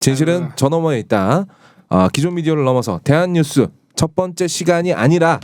진실은 저 너머에 있다. 기존 미디어를 넘어서 대한뉴스 첫 번째 시간이 아니라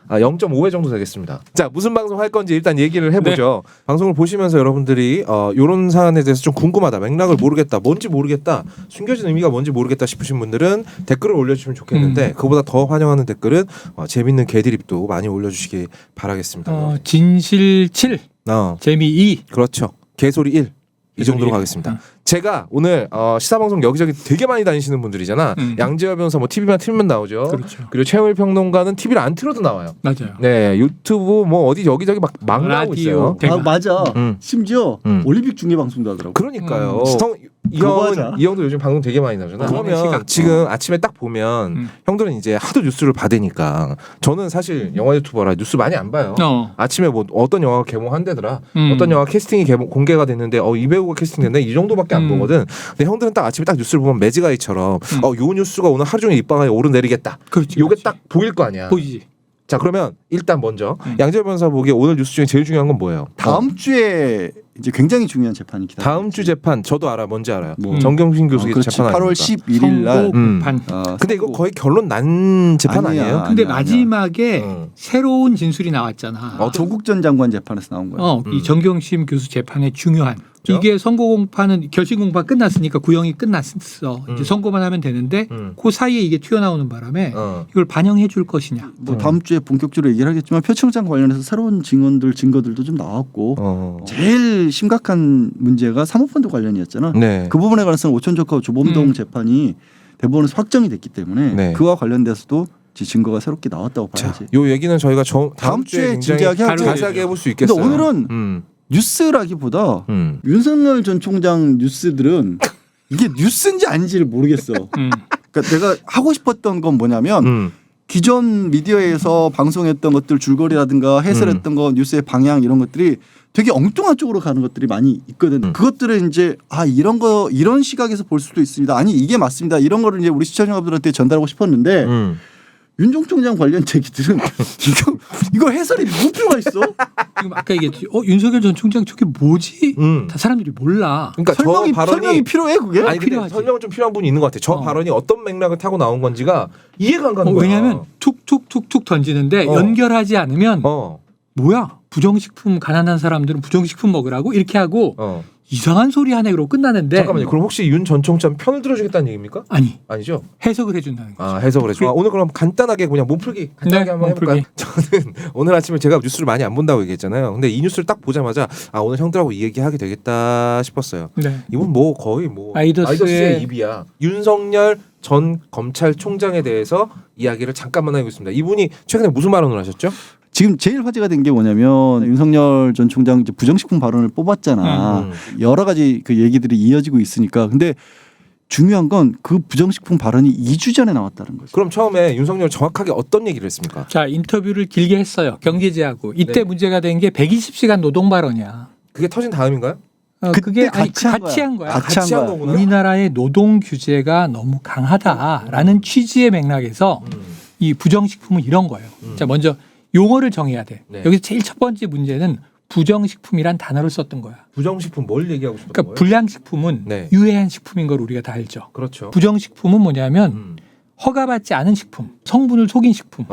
0.5회 정도 되겠습니다. 자, 무슨 방송 할 건지 일단 얘기를 해보죠. 네. 방송을 보시면서 여러분들이 이런 사안에 대해서 좀 궁금하다, 맥락을 모르겠다, 뭔지 모르겠다, 숨겨진 의미가 뭔지 모르겠다 싶으신 분들은 댓글을 올려주시면 좋겠는데 그보다 더 환영하는 댓글은 재밌는 개드립도 많이 올려주시기 바라겠습니다. 진실 7, 재미 2. 그렇죠. 개소리 1. 이 정도로 가겠습니다. 제가 오늘 시사방송 여기저기 되게 많이 다니시는 분들이잖아. 양재열 변호사 뭐 TV만 틀면 나오죠. 그렇죠. 그리고 최영일 평론가는 TV를 안 틀어도 나와요. 맞아요. 네, 유튜브 뭐 어디 여기저기 막 나오고 있어요. 맞아. 심지어 올림픽 중계 방송도 하더라고. 그러니까요. 이 형도 요즘 방송 되게 많이 나오잖아. 그러면 지금 아침에 딱 보면 형들은 이제 하도 뉴스를 받으니까, 저는 사실 영화 유튜버라 뉴스 많이 안 봐요. 아침에 뭐 어떤 영화가 개봉한대더라, 어떤 영화 캐스팅이 공개가 됐는데 이 배우가 캐스팅됐네, 이 정도밖에 안 보거든. 근데 형들은 딱 아침에 딱 뉴스를 보면 매지가이처럼 요 뉴스가 오늘 하루 종일 입방아에 오르내리겠다. 그렇지. 요게 딱 보일 거 아니야. 보이지. 자, 그러면 일단 먼저 양재열 변호사 보기에 오늘 뉴스 중에 제일 중요한 건 뭐예요? 다음 주에 이제 굉장히 중요한 재판이 기다려. 다음 주 재판 저도 알아. 뭔지 알아요. 정경심 교수의 재판 8월 11일 날. 근데 이거 거의 결론 난 재판 아니에요? 근데 마지막에 새로운 진술이 나왔잖아. 조국 전 장관 재판에서 나온 거예요. 이 정경심 교수 재판의 중요한. 이게 선고 공판은 결심 공판 끝났으니까 구형이 끝났어. 이제 선고만 하면 되는데 그 사이에 이게 튀어나오는 바람에 이걸 반영해 줄 것이냐. 뭐 다음 주에 본격적으로 얘기를 하겠지만 표창장 관련해서 새로운 증거들도 좀 나왔고 제일 심각한 문제가 사모펀드 관련이었잖아. 네. 그 부분에 관해서는 오천조카와 조범동 재판이 대법원에서 확정이 됐기 때문에 그와 관련돼서도 증거가 새롭게 나왔다고 봐야지. 요 얘기는 저희가 다음 주에 진지하게 하고 자세하게 해볼 수 있겠어요. 근데 오늘은 뉴스라기보다 윤석열 전 총장 뉴스들은 이게 뉴스인지 아닌지를 모르겠어. 그러니까 내가 하고 싶었던 건 뭐냐면 기존 미디어에서 방송했던 것들 줄거리라든가 해설했던 거 뉴스의 방향 이런 것들이 되게 엉뚱한 쪽으로 가는 것들이 많이 있거든. 그것들을 이제 이런 시각에서 볼 수도 있습니다. 아니 이게 맞습니다. 이런 거를 이제 우리 시청자분들한테 전달하고 싶었는데 윤 전 총장 관련 얘기들은 이거 해설이 무슨 필요가 있어? 지금 아까 얘기했지. 윤석열 전 총장 저게 뭐지? 다 사람들이 몰라. 그러니까 설명이 필요해 그게? 아니 근데 설명은 좀 필요한 분이 있는 것 같아. 저 발언이 어떤 맥락을 타고 나온 건지가 이해가 안 가는 거야. 왜냐하면 툭툭툭툭 던지는데 연결하지 않으면 뭐야? 부정식품 가난한 사람들은 부정식품 먹으라고 이렇게 하고 이상한 소리 하네 그러고 끝나는데. 잠깐만요. 그럼 혹시 윤 전 총장 편을 들어주겠다는 얘기입니까? 아니죠. 해석을 해준다는 거죠. 해석을 해줘. 오늘 그럼 간단하게 그냥 몸풀기 간단하게 한번 해볼까요? 저는 오늘 아침에 제가 뉴스를 많이 안 본다고 얘기했잖아요. 근데 이 뉴스를 딱 보자마자 오늘 형들하고 이 얘기하게 되겠다 싶었어요. 이분 뭐 거의 아이더스의 입이야. 윤석열 전 검찰총장에 대해서 이야기를 잠깐만 하고 있습니다. 이분이 최근에 무슨 발언을 하셨죠? 지금 제일 화제가 된 게 뭐냐면 윤석열 전 총장 이제 부정식품 발언을 뽑았잖아. 여러 가지 그 얘기들이 이어지고 있으니까. 근데 중요한 건 그 부정식품 발언이 2주 전에 나왔다는 거죠. 그럼 처음에 윤석열 정확하게 어떤 얘기를 했습니까? 자, 인터뷰를 길게 했어요. 경제지하고. 이때 문제가 된 게 120시간 노동 발언이야. 그게 터진 다음인가요? 그게 같이 한 거야. 같이 한 거구나. 우리나라의 노동 규제가 너무 강하다라는 취지의 맥락에서 이 부정식품은 이런 거예요. 자, 먼저 용어를 정해야 돼. 여기서 제일 첫 번째 문제는 부정식품이란 단어를 썼던 거야. 부정식품 뭘 얘기하고 싶었던 거예요? 불량식품은 유해한 식품인 걸 우리가 다 알죠. 그렇죠. 부정식품은 뭐냐면 허가받지 않은 식품, 성분을 속인 식품.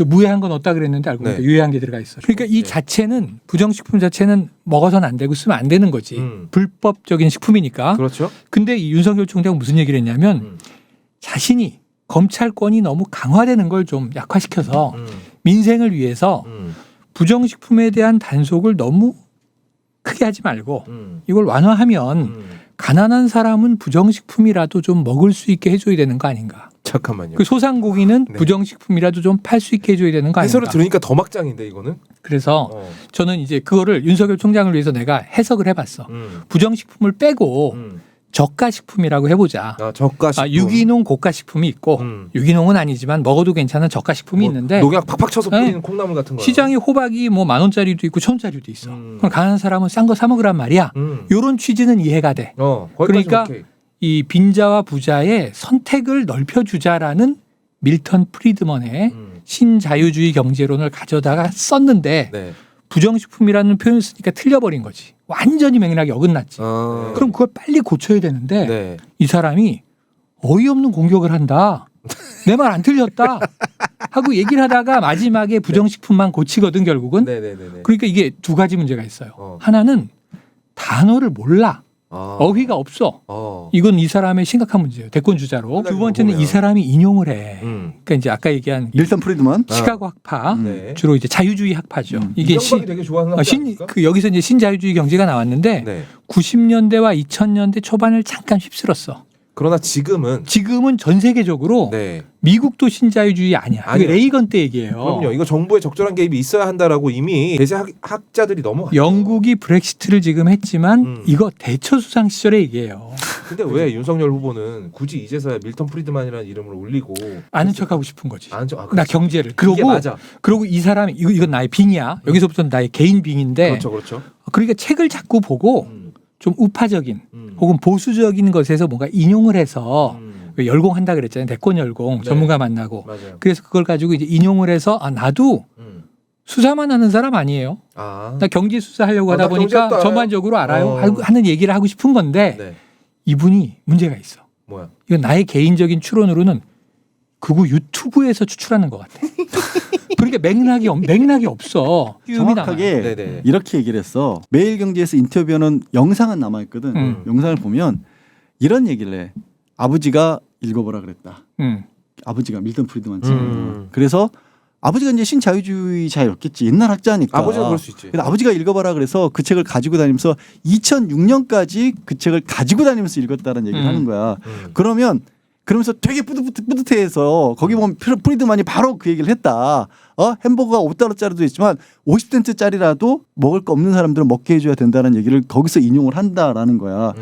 무해한 건 없다 그랬는데 알고 보니까 유해한 게 들어가 있어. 그러니까 이 자체는 부정식품 자체는 먹어서는 안 되고 쓰면 안 되는 거지. 불법적인 식품이니까. 그렇죠. 근데 이 윤석열 총장은 무슨 얘기를 했냐면 자신이 검찰권이 너무 강화되는 걸 좀 약화시켜서 민생을 위해서 부정식품에 대한 단속을 너무 크게 하지 말고 이걸 완화하면 가난한 사람은 부정식품이라도 좀 먹을 수 있게 해줘야 되는 거 아닌가. 잠깐만요. 그 소상공인은 부정식품이라도 좀 팔 수 있게 해줘야 되는 거 아닌가. 해설을 들으니까 더 막장인데 이거는. 그래서 저는 이제 그거를 윤석열 총장을 위해서 내가 해석을 해봤어. 부정식품을 빼고 저가식품이라고 해보자. 저가식품. 유기농 고가식품이 있고 유기농은 아니지만 먹어도 괜찮은 저가식품이 있는데 농약 팍팍 쳐서 뿌리는 콩나물 같은 거. 시장에 호박이 뭐 10,000원짜리도 있고 1,000원짜리도 있어. 그럼 가난한 사람은 싼 거 사 먹으란 말이야. 이런 취지는 이해가 돼. 그러니까 오케이. 이 빈자와 부자의 선택을 넓혀주자라는 밀턴 프리드먼의 신자유주의 경제론을 가져다가 썼는데 부정식품이라는 표현을 쓰니까 틀려버린 거지. 완전히 맥락이 어긋났지. 그럼 그걸 빨리 고쳐야 되는데 네. 이 사람이 어이없는 공격을 한다. 내 말 안 틀렸다. 하고 얘기를 하다가 마지막에 부정식품만 고치거든 결국은. 네네네. 그러니까 이게 두 가지 문제가 있어요. 하나는 단어를 몰라. 어휘가 없어. 이건 이 사람의 심각한 문제예요. 대권 주자로. 두 번째는 보면. 이 사람이 인용을 해. 그러니까 이제 아까 얘기한 밀턴 프리드만. 시카고 학파, 네. 주로 이제 자유주의 학파죠. 이게 이명박이 되게 좋아하는 남자 아닙니까? 여기서 이제 신자유주의 경제가 나왔는데 네. 90년대와 2000년대 초반을 잠깐 휩쓸었어. 그러나 지금은 전 세계적으로 네. 미국도 신자유주의 아니야. 그게 아니요. 레이건 때 얘기예요. 그럼요. 이거 정부의 적절한 개입이 있어야 한다라고 이미 대세 학자들이 넘어갔죠. 영국이 브렉시트를 지금 했지만 이거 대처 수상 시절의 얘기예요. 근데 왜 윤석열 후보는 굳이 이제서야 밀턴 프리드만이라는 이름을 올리고 아는 척하고 싶은 거지. 아는 척? 나 경제를. 이게 맞아. 그리고 이 사람이 이건 나의 빙이야. 여기서부터는 나의 개인 빙인데. 그렇죠. 그러니까 책을 자꾸 보고 좀 우파적인 혹은 보수적인 것에서 뭔가 인용을 해서 왜 열공한다 그랬잖아요. 대권 열공 네. 전문가 만나고. 맞아요. 그래서 그걸 가지고 이제 인용을 해서 나도 수사만 하는 사람 아니에요. 나 경제 수사하려고 하다 나 보니까 경제학도 전반적으로 알아요. 하는 얘기를 하고 싶은 건데 네. 이분이 문제가 있어. 뭐야? 이건 나의 개인적인 추론으로는 그거 유튜브에서 추출하는 것 같아. 그러니까 맥락이 없어. 정확하게 네네. 이렇게 얘기를 했어. 매일경제에서 인터뷰하는 영상은 남아있거든. 영상을 보면 이런 얘기를 해. 아버지가 읽어보라 그랬다. 아버지가 밀턴 프리드만 책을. 그래서 아버지가 이제 신자유주의자였겠지. 옛날 학자니까. 아버지는 그럴 수 있지. 그래서 아버지가 읽어봐라 그래서 그 책을 가지고 다니면서 2006년까지 그 책을 가지고 다니면서 읽었다는 얘기를 하는 거야. 그러면서 되게 뿌듯해해서 거기 보면 프리드만이 바로 그 얘기를 했다. 햄버거가 5달러짜리도 있지만 50센트짜리라도 먹을 거 없는 사람들은 먹게 해줘야 된다는 얘기를 거기서 인용을 한다라는 거야.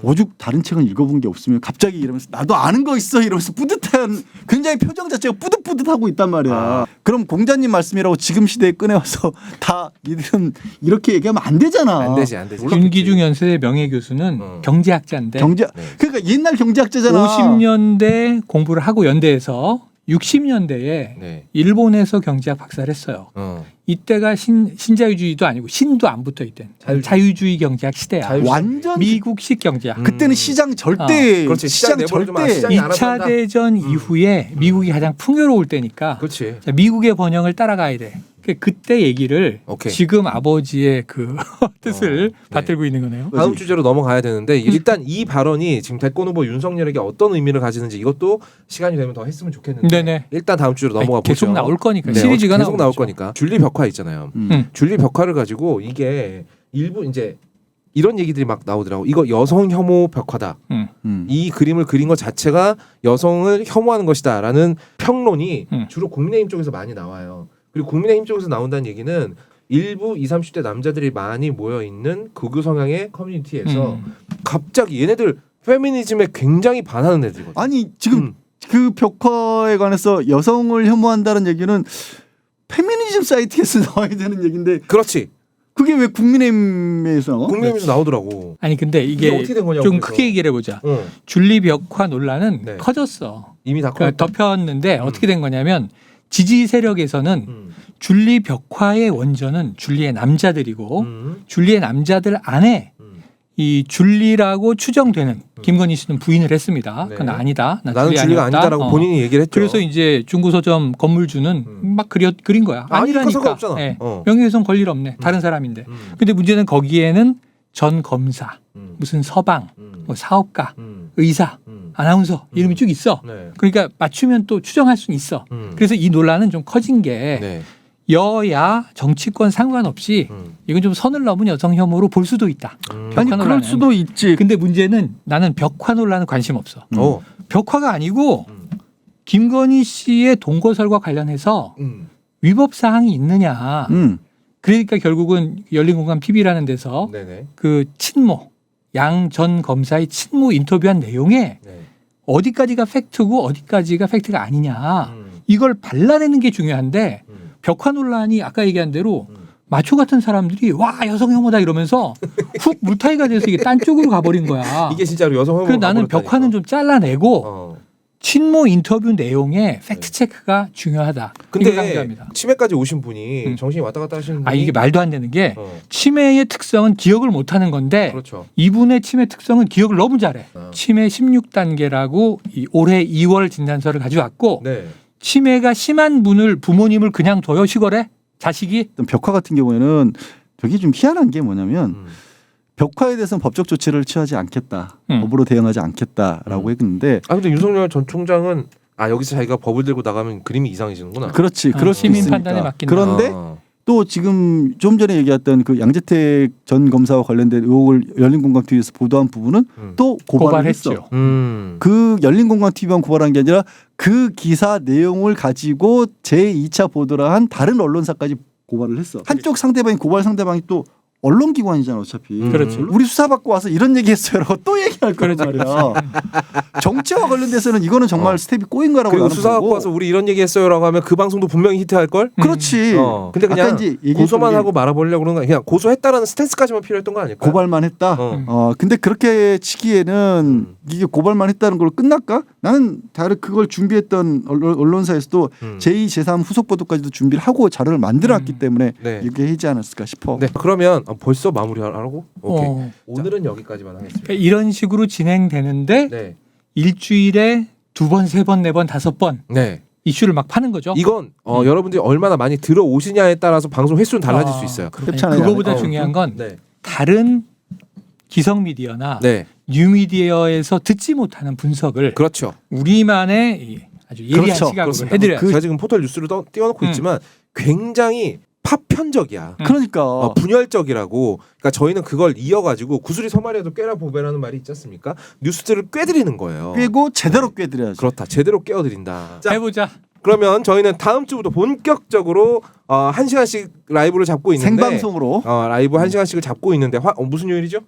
오죽 다른 책을 읽어본 게 없으면 갑자기 이러면서 나도 아는 거 있어 이러면서 뿌듯한 굉장히 표정 자체가 뿌듯뿌듯하고 있단 말이야. 그럼 공자님 말씀이라고 지금 시대에 꺼내와서 다 니들은 이렇게 얘기하면 안 되잖아. 안 되지. 윤기중 연세대 명예교수는 경제학자인데 그러니까 옛날 경제학자잖아. 50년대 공부를 하고 연대에서 60년대에 일본에서 경제학 박사를 했어요. 이때가 신자유주의도 아니고 신도 안 붙어 있던 자유주의 경제학 시대야. 완전 미국식 경제학. 그때는 시장 절대 그렇지. 시장 절대 시장이 알아서 2차 한다. 대전 이후에 미국이 가장 풍요로울 때니까 그렇지. 자, 미국의 번영을 따라가야 돼. 그때 얘기를 오케이. 지금 아버지의 그 뜻을 받들고 있는 거네요. 다음 주제로 넘어가야 되는데 일단 이 발언이 지금 대권 후보 윤석열에게 어떤 의미를 가지는지 이것도 시간이 되면 더 했으면 좋겠는데 네네. 일단 다음 주로 넘어가 보죠. 계속 나올 거니까 네, 시리즈가 계속 나올 거죠. 거니까 줄리 벽화 있잖아요. 줄리 벽화를 가지고 이게 일부 이제 이런 얘기들이 막 나오더라고. 이거 여성 혐오 벽화다. 이 그림을 그린 것 자체가 여성을 혐오하는 것이다라는 평론이 주로 국민의힘 쪽에서 많이 나와요. 그리고 국민의힘 쪽에서 나온다는 얘기는 일부 20, 30대 남자들이 많이 모여 있는 극우 성향의 커뮤니티에서 갑자기 얘네들 페미니즘에 굉장히 반하는 애들이거든. 아니 지금 그 벽화에 관해서 여성을 혐오한다는 얘기는 페미니즘 사이트에서 나와야 되는 얘기인데 그렇지. 그게 왜 국민의힘에서 나와? 국민의힘에서 나오더라고. 아니 근데 이게 어떻게 된 거냐고. 좀 그래서. 크게 얘기를 해보자. 줄리 벽화 논란은 네. 커졌어. 이미 다 그러니까 덮였는데 어떻게 된 거냐면 지지 세력에서는 줄리 벽화의 원전은 줄리의 남자들이고 줄리의 남자들 안에 이 줄리라고 추정되는 김건희 씨는 부인을 했습니다. 네. 그건 아니다. 나는 줄리가 아니다라고 본인이 얘기를 했죠. 그래서 이제 중구서점 건물주는 막 그린 거야. 아니, 아니라니까. 그럴 수가 없잖아. 네. 명예훼손 걸릴 없네. 다른 사람인데. 근데 문제는 거기에는 전 검사, 무슨 서방, 뭐 사업가, 의사, 아나운서 이름이 쭉 있어. 네. 그러니까 맞추면 또 추정할 수는 있어. 그래서 이 논란은 좀 커진 게 네. 여야 정치권 상관없이 이건 좀 선을 넘은 여성 혐오로 볼 수도 있다. 아니 그럴 논란은. 수도 있지. 근데 문제는 나는 벽화 논란은 관심 없어. 벽화가 아니고 김건희 씨의 동거설과 관련해서 위법 사항이 있느냐. 그러니까 결국은 열린공감 TV라는 데서 네네. 그 친모 양 전 검사의 친모 인터뷰한 내용에 네. 어디까지가 팩트고 어디까지가 팩트가 아니냐. 이걸 발라내는 게 중요한데 벽화 논란이 아까 얘기한 대로 마초 같은 사람들이 와 여성 혐오다 이러면서 훅 물타기가 돼서 이게 딴 쪽으로 가버린 거야. 이게 진짜로 여성 혐오. 그래서 나는 벽화는 좀 잘라내고 친모 인터뷰 내용에 팩트 체크가 중요하다. 이걸 근데 강조합니다. 치매까지 오신 분이 정신이 왔다 갔다 하시는 분이 이게 말도 안 되는 게 어, 치매의 특성은 기억을 못 하는 건데 그렇죠. 이분의 치매 특성은 기억을 너무 잘해. 치매 16단계라고 올해 2월 진단서를 가져왔고 네. 치매가 심한 분을 부모님을 그냥 둬요 시골에 자식이 어떤 벽화 같은 경우에는 되게 좀 희한한 게 뭐냐면 벽화에 대해서는 법적 조치를 취하지 않겠다, 법으로 대응하지 않겠다라고 했는데, 아 근데 윤석열 전 총장은 여기서 자기가 법을 들고 나가면 그림이 이상해지는구나. 그렇지, 그럴 수 시민 있으니까. 판단에 맡긴다. 그런데 아. 또 지금 좀 전에 얘기했던 그 양재택 전 검사와 관련된 의혹을 열린공감 TV에서 보도한 부분은 또 고발을 했어. 고발했죠. 그 열린공감 TV만 고발한 게 아니라 그 기사 내용을 가지고 제2차 보도를 한 다른 언론사까지 고발을 했어. 한쪽 상대방이 고발 상대방이 또 언론기관이잖아 어차피. 그렇죠. 우리 수사받고 와서 이런 얘기했어요라고 또 얘기할 거란 말이야. 정치와 관련돼서는 이거는 정말 스텝이 꼬인 거라고 그리고 나는 수사 갖고 보고. 와서 우리 이런 얘기했어요라고 하면 그 방송도 분명히 히트할 걸. 그렇지. 근데 그냥 아까 이제 얘기했던 고소만 게 하고 말아보려고 그런 거 그냥 고소했다라는 스탠스까지만 필요했던 거 아닐까? 고발만 했다. 근데 그렇게 치기에는 이게 고발만 했다는 걸로 끝날까? 나는 다른 그걸 준비했던 언론사에서도 제2, 제3 후속 보도까지도 준비를 하고 자료를 만들어왔기 때문에 네. 이게 하지 않았을까 싶어. 네. 그러면 벌써 마무리하라고? 오케이. 어. 오늘은 여기까지만 하겠습니다. 그러니까 이런 식으로 진행되는데 네. 일주일에 2번, 3번, 4번, 5번 네. 이슈를 막 파는 거죠. 이건 여러분들이 얼마나 많이 들어오시냐에 따라서 방송 횟수는 달라질 수 있어요. 협찬하지 그거보다 않아요. 중요한 건 네. 다른 기성 미디어나 네. 뉴미디어에서 듣지 못하는 분석을 그렇죠. 우리만의 아주 예리한 그렇죠. 시각으로 그렇습니다. 해드려야 제가 지금 포털 뉴스를 띄워놓고 있지만 굉장히 파편적이야. 그러니까 분열적이라고. 그러니까 저희는 그걸 이어가지고 구슬이 서말이라도 꿰라 보배라는 말이 있지 않습니까? 뉴스들을 꿰드리는 거예요. 꿰고 제대로 꿰드려야지. 그렇다. 제대로 꿰어드린다. 자, 해보자. 그러면 저희는 다음 주부터 본격적으로 1시간씩 라이브를 잡고 있는데 생방송으로 라이브 1시간씩을 잡고 있는데 무슨 요일이죠?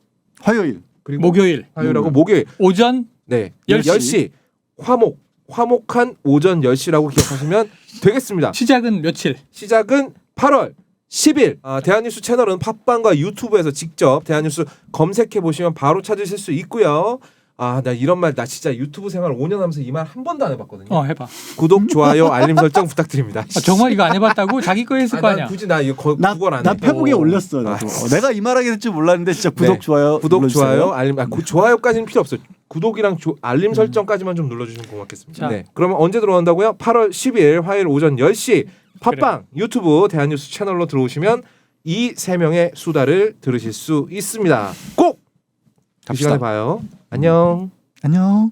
화요일. 그리고 목요일 화요일하고 목요일. 오전 네. 10시. 10시. 화목한 오전 10시라고 기억하시면 되겠습니다. 시작은 며칠? 시작은 8월 10일. 대한뉴스 채널은 팟빵과 유튜브에서 직접 대한뉴스 검색해 보시면 바로 찾으실 수 있고요. 나 이런 말 나 진짜 유튜브 생활 5년 하면서 이 말 한 번도 안 해봤거든요. 해봐. 구독, 좋아요, 알림 설정 부탁드립니다. 정말 이거 안 해봤다고? 자기 거 했을 거 난 아니야. 굳이 나 이거 그걸 안 해. 나 페북에 올렸어. 나도. 내가 이 말하게 될 줄 몰랐는데 진짜 구독 네. 좋아요. 구독, 눌러주세요. 좋아요, 알림. 좋아요까지는 필요 없어요. 구독이랑 알림 설정까지만 좀 눌러주시면 고맙겠습니다. 자. 네. 그러면 언제 들어온다고요? 8월 10일 화요일 오전 10시 팟빵, 유튜브 대한뉴스 채널로 들어오시면 이 세 명의 수다를 들으실 수 있습니다. 꼭 그 갑시다. 시간에 봐요. 안녕. 안녕.